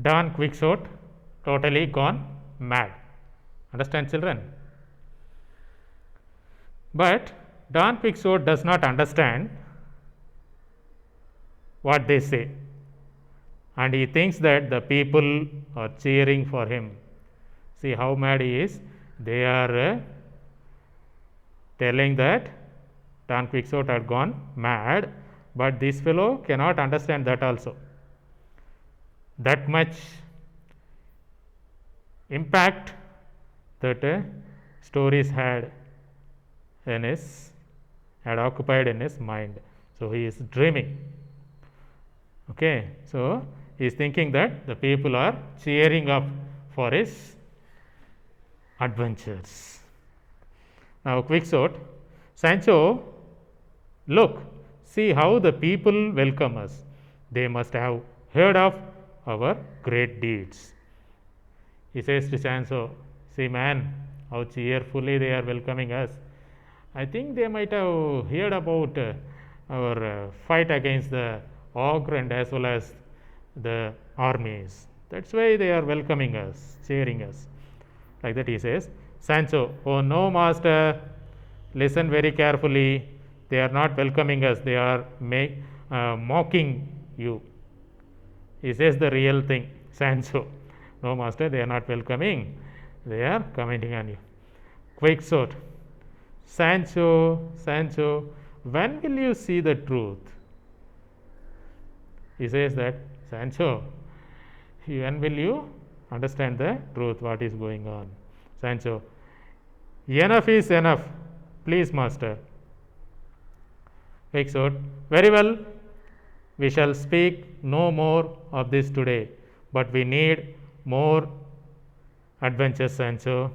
Don Quixote totally gone mad. Understand, children? But Don Quixote does not understand what they say, and he thinks that the people are cheering for him. See how mad he is. They are telling that Don Quixote had gone mad, but this fellow cannot understand that also. That much impact that stories had occupied in his mind. So he is dreaming. Okay, so he is thinking that the people are cheering up for his adventures. Now Quixote, Sancho, look, see how the people welcome us. They must have heard of our great deeds. He says to Sancho, see man, how cheerfully they are welcoming us. I think they might have heard about our fight against the ogre and as well as the armies. That's why they are welcoming us, cheering us. Like that he says, Sancho, oh no master, listen very carefully. They are not welcoming us, they are mocking you. He says the real thing, Sancho. No master, they are not welcoming, they are commenting on you. Quixote, Sancho, Sancho, when will you see the truth? He says that, Sancho, when will you understand the truth, what is going on? Sancho, enough is enough, please master. Quixote, very well, we shall speak no more of this today, but we need more adventures, Sancho.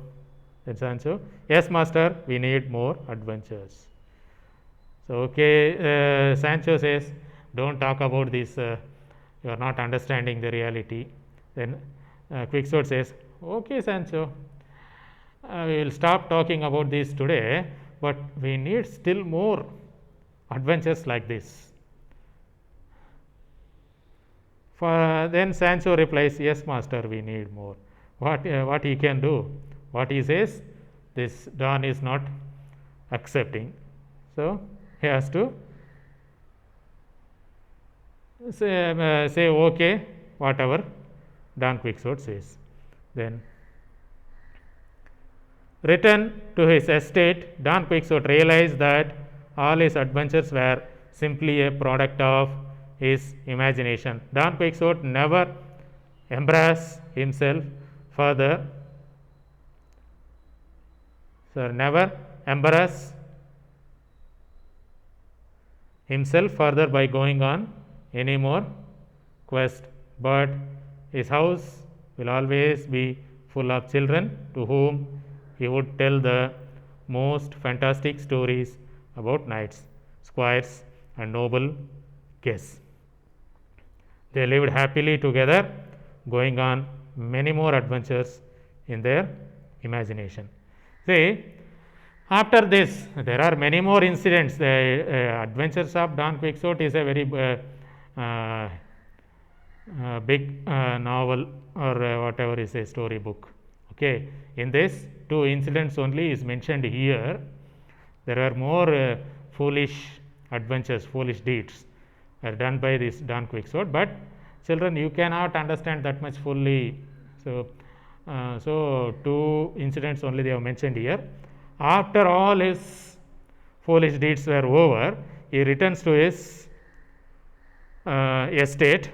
Then Sancho, yes master, we need more adventures. So okay, Sancho says, don't talk about this, you are not understanding the reality. Then Quixote says, okay Sancho, we will stop talking about this today, but we need still more adventures like this. Then Sancho replies, yes master, we need more. What he can do? What he says, this Don is not accepting. So he has to say okay, whatever Don Quixote says. Then return to his estate, Don Quixote realized that all his adventures were simply a product of his imagination. Don Quixote never embraced himself further. Never embarrass himself further by going on any more quest, but his house will always be full of children to whom he would tell the most fantastic stories about knights, squires, and noble guests. They lived happily together, going on many more adventures in their imagination. See, after this, there are many more incidents. The Adventures of Don Quixote is a very big novel or whatever is a story book. Okay, in this, 2 incidents only is mentioned here. There are more foolish adventures, foolish deeds are done by this Don Quixote, but children, you cannot understand that much fully. So 2 incidents only they have mentioned here. After all his foolish deeds were over, he returns to his estate,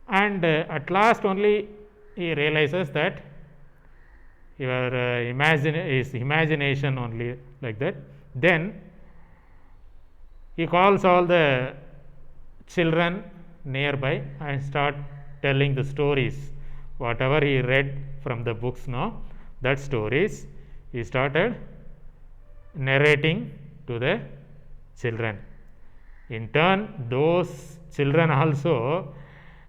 and at last only he realizes that his imagination only like that. Then he calls all the children nearby and start telling the stories, whatever he read from the books now, that stories he started narrating to the children. In turn, those children also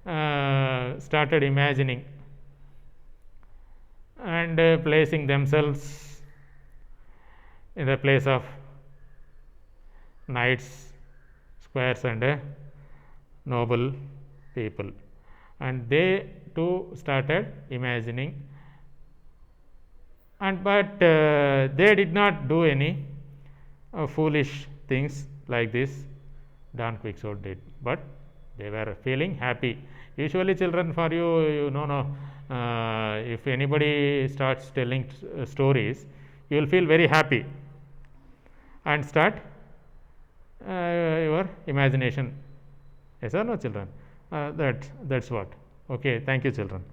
started imagining and placing themselves in the place of knights, squires, and noble people. and they too started imagining, and but they did not do any foolish things like this Don Quixote did, but they were feeling happy. Usually children, for you know, if anybody starts telling stories, you will feel very happy and start your imagination. Yes or no, children? That's what. Okay, thank you, children.